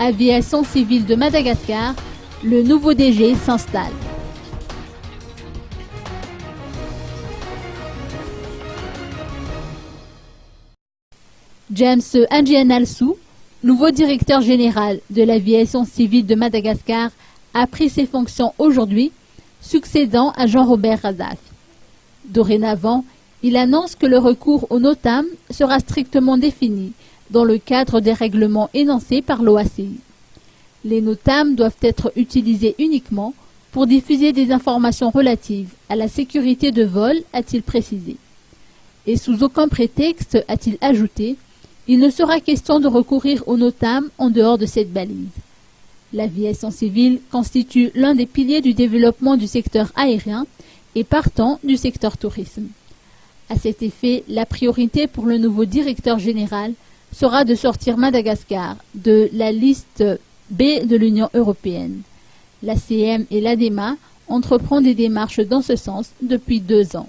Aviation civile de Madagascar, le nouveau DG s'installe. James Anjianalsou, nouveau directeur général de l'aviation civile de Madagascar, a pris ses fonctions aujourd'hui, succédant à Jean-Robert Razaf. Dorénavant, il annonce que le recours aux NOTAM sera strictement défini dans le cadre des règlements énoncés par l'OACI. Les NOTAM doivent être utilisés uniquement pour diffuser des informations relatives à la sécurité de vol, a-t-il précisé. Et sous aucun prétexte, a-t-il ajouté, il ne sera question de recourir aux NOTAM en dehors de cette balise. L'aviation civile constitue l'un des piliers du développement du secteur aérien et partant du secteur tourisme. À cet effet, la priorité pour le nouveau directeur général sera de sortir Madagascar de la liste B de l'Union européenne. L'ACM et l'ADEMA entreprennent des démarches dans ce sens depuis 2 ans.